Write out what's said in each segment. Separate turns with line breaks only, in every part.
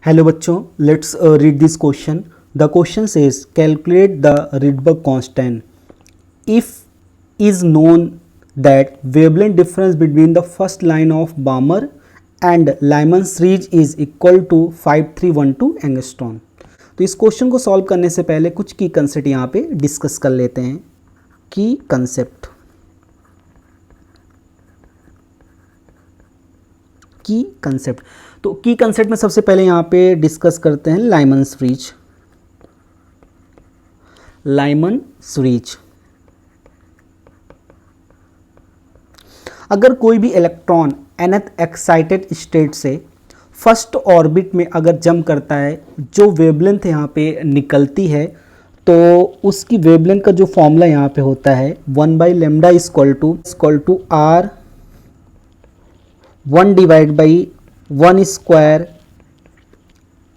Hello बच्चों, let's read this question. The question says calculate the Rydberg constant. If is known that wavelength difference between the first line of Balmer and Lyman series is equal to 5312 angstrom. तो इस question को solve करने से पहले कुछ की concept यहाँ पे डिस्कस कर लेते हैं. की कंसेप्ट तो की कंसेप्ट में सबसे पहले यहाँ पे डिस्कस करते हैं लाइमन सीरीज. अगर कोई भी इलेक्ट्रॉन nth एक्साइटेड स्टेट से फर्स्ट ऑर्बिट में अगर जंप करता है, जो वेवलेंथ यहाँ पे निकलती है, तो उसकी वेवलेंथ का जो फॉर्मूला यहाँ पे होता है 1/λ equal to r 1/1 square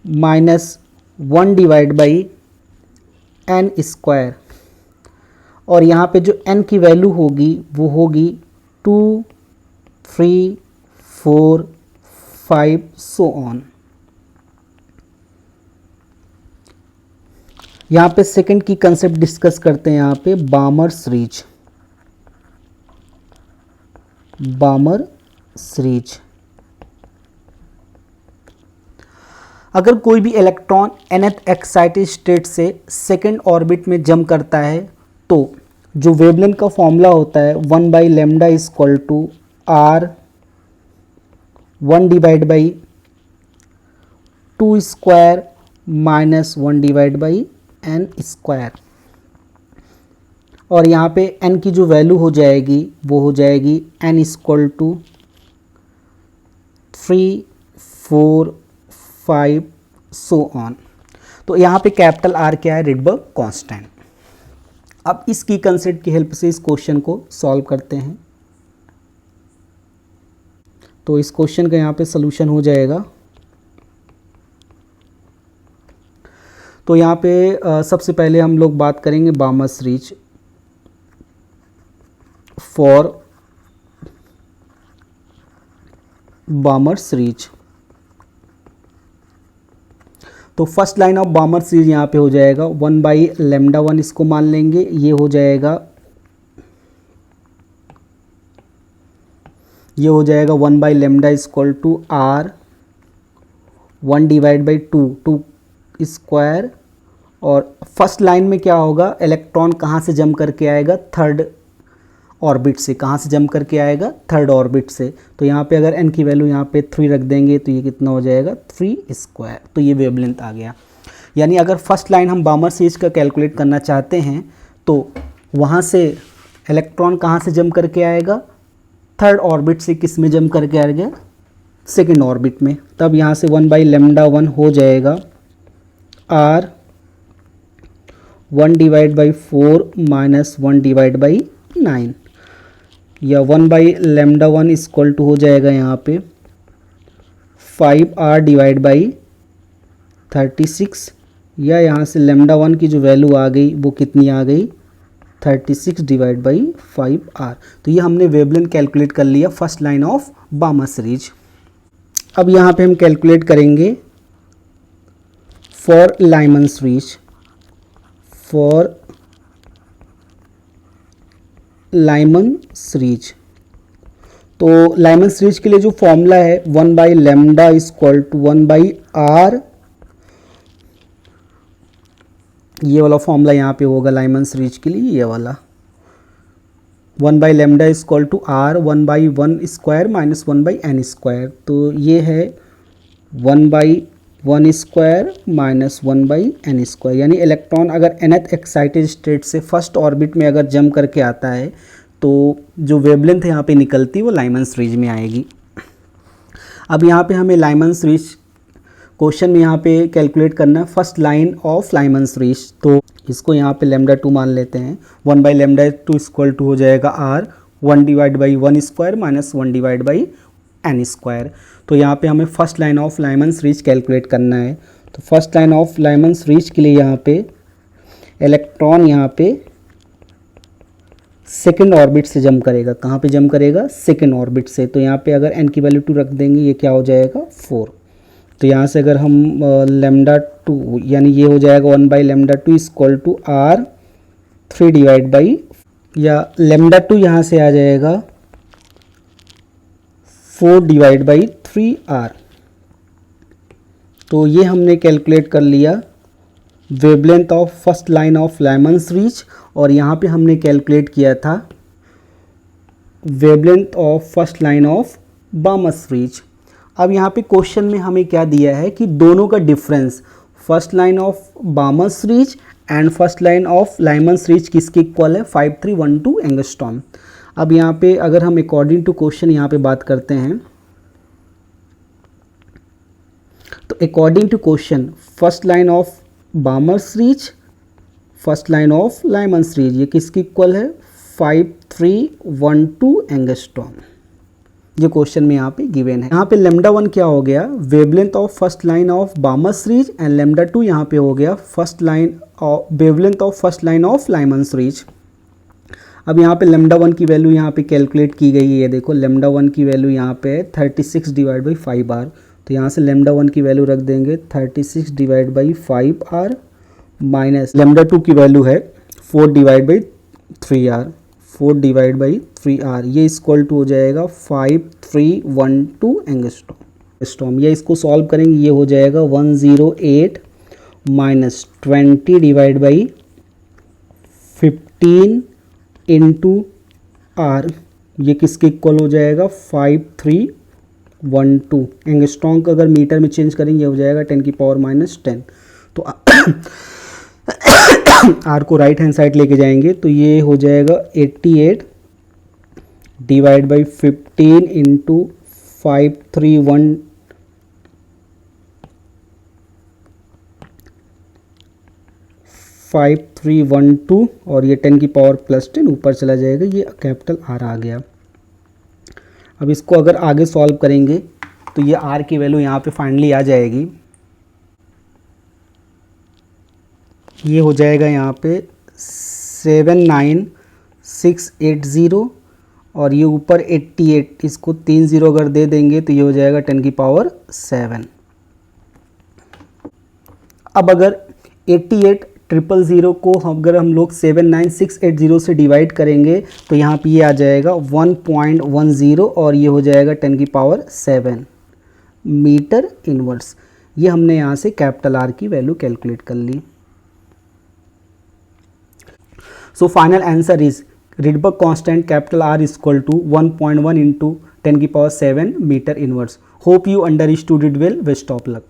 minus 1/n square. और यहाँ पे जो n की वैल्यू होगी वो होगी 2, 3, 4, 5 सो ऑन. यहाँ पे सेकंड की कंसेप्ट डिस्कस करते हैं. यहाँ पे बामर सीरीज. अगर कोई भी इलेक्ट्रॉन nth एक्साइटेड स्टेट से सेकेंड ऑर्बिट में जंप करता है, तो जो वेवलेंथ का फॉर्मूला होता है 1/λ equal to r 1/2 square minus 1/n square. और यहाँ पे n की जो वैल्यू हो जाएगी वो हो जाएगी n equal to 3, 4, 5 so on. तो यहाँ पे कैपिटल R क्या है? Rydberg constant. अब इस की कंसेप्ट की हेल्प से इस क्वेश्चन को सॉल्व करते हैं. तो इस क्वेश्चन का यहाँ पे सॉल्यूशन हो जाएगा. तो यहाँ पे सबसे पहले हम लोग बात करेंगे Balmer series for Balmer series. तो first line of Balmer series यहाँ पे हो जाएगा 1/λ1 इसको मान लेंगे. ये हो जाएगा 1/λ इक्वल टू r 1/2 स्क्वायर. और फर्स्ट लाइन में क्या होगा? इलेक्ट्रॉन कहाँ से जंप करके आएगा? थर्ड ऑर्बिट से. कहाँ से जंप करके आएगा? थर्ड ऑर्बिट से. तो यहाँ पे अगर n की वैल्यू यहाँ पे 3 रख देंगे तो ये कितना हो जाएगा? 3 स्क्वायर. तो ये वेवलेंथ आ गया. यानी अगर फर्स्ट लाइन हम बामर सीरीज का कैलकुलेट करना चाहते हैं तो वहाँ से इलेक्ट्रॉन कहाँ से जंप करके आएगा? थर्ड ऑर्बिट से. किस में जंप करके आएगा? सेकेंड ऑर्बिट में. तब यहाँ से 1/λ1 हो जाएगा r 1/4 माइनस 1/9. या 1/λ1 इक्वल टू हो जाएगा यहाँ पे 5r डिवाइड बाई 36. या यहाँ से λ1 की जो वैल्यू आ गई वो कितनी आ गई? 36 डिवाइड बाई 5r. तो ये हमने वेवलेंथ कैलकुलेट कर लिया first line of Balmer series. अब यहाँ पे हम कैलकुलेट करेंगे फॉर लाइमन सीरीज. तो लाइमन सीरीज के लिए जो फॉर्मूला है 1/λ इक्वल टू 1/r. ये वाला फॉर्मूला यहाँ पे होगा लाइमन सीरीज के लिए. ये वाला 1/λ equal to r 1/1 square minus 1/n square. तो ये है 1/1 स्क्वायर माइनस 1/n स्क्वायर. यानी इलेक्ट्रॉन अगर nth एक्साइटेड स्टेट से फर्स्ट ऑर्बिट में अगर जंप करके आता है तो जो वेवलेंथ यहाँ पे निकलती है वो लाइमन सीरीज में आएगी. अब यहाँ पे हमें लाइमन सीरीज क्वेश्चन में यहाँ पे कैलकुलेट करना है first line of Lyman series. तो इसको यहाँ पे λ2 मान लेते हैं. 1/λ2 इक्वल टू हो जाएगा r 1/1 square minus 1/n square. तो यहाँ पे हमें first line of Lyman series calculate करना है. तो first line of Lyman series के लिए यहाँ पे इलेक्ट्रॉन यहाँ पे सेकेंड ऑर्बिट से जंप करेगा. कहाँ पे जंप करेगा? सेकेंड ऑर्बिट से. तो यहाँ पे अगर n की वैल्यू 2 रख देंगे, ये क्या हो जाएगा? 4. तो यहाँ से अगर हम लेमडा 2 यानी ये हो जाएगा 1/λ2 equal to R 3 divide by, या लेमडा 2 यहाँ से आ जाएगा 4 डिवाइड बाई 3r। तो ये हमने कैलकुलेट कर लिया wavelength of first line of Lyman series, और यहाँ पे हमने कैलकुलेट किया था wavelength of first line of Balmer series. अब यहाँ पे क्वेश्चन में हमें क्या दिया है कि दोनों का difference first line of Balmer series and first line of Lyman series किसके इक्वल है, 5312 एंगस्ट्रॉम। अब यहाँ पे अगर हम अकॉर्डिंग टू क्वेश्चन यहाँ पे बात करते हैं, तो according to question first line of Balmer series, first line of Lyman series, ये किसकी इक्वल है, 5312 एंगस्ट्रॉम, जो क्वेश्चन में यहाँ पे गिवन है। यहाँ पे लेमडा 1 क्या हो गया, wavelength of first line of Balmer series, and lambda 2 यहाँ पे हो गया first line of wavelength of first line of Lyman series. अब यहाँ पे लेमडा 1 की वैल्यू यहाँ पे कैलकुलेट की गई है, ये देखो लेमडा 1 की वैल्यू यहाँ पे 36 डिवाइड बाई 5r। तो यहाँ से लेमडा 1 की वैल्यू रख देंगे 36 divide by 5r minus lambda 2 की वैल्यू है 4 divide by 3r, 4 divide by 3r, ये इक्वल टू हो जाएगा 5312 एंगस्ट्रॉम। ये इसको सॉल्व करेंगे, ये हो जाएगा 108 minus 20 divide by 15 into r, ये किसके इक्वल हो जाएगा 5312 एंगस्ट्रॉम का अगर मीटर में चेंज करेंगे ये हो जाएगा 10 की पावर माइनस 10। तो r को राइट हैंड साइड लेके जाएंगे तो ये हो जाएगा 88 डिवाइड बाई 15 इंटू 5312 और ये 10 की पावर प्लस 10 ऊपर चला जाएगा, ये कैपिटल R आ गया। अब इसको अगर आगे सॉल्व करेंगे तो ये R की वैल्यू यहाँ पे फाइनली आ जाएगी, ये हो जाएगा यहाँ पे 79680 और ये ऊपर 88, इसको 3 0 अगर दे देंगे तो ये हो जाएगा 10 की पावर 7। अब अगर 88,000 को अगर हम लोग 79680 से डिवाइड करेंगे तो यहाँ पे ये आ जाएगा 1.10 और ये हो जाएगा 10 की पावर 7 मीटर इनवर्स। ये हमने यहाँ से कैपिटल R की वैल्यू कैलकुलेट कर ली। So final answer is Rydberg constant capital R is equal to 1.1 into 10 की power 7 metre inverse. Hope you understood it well. Best of luck.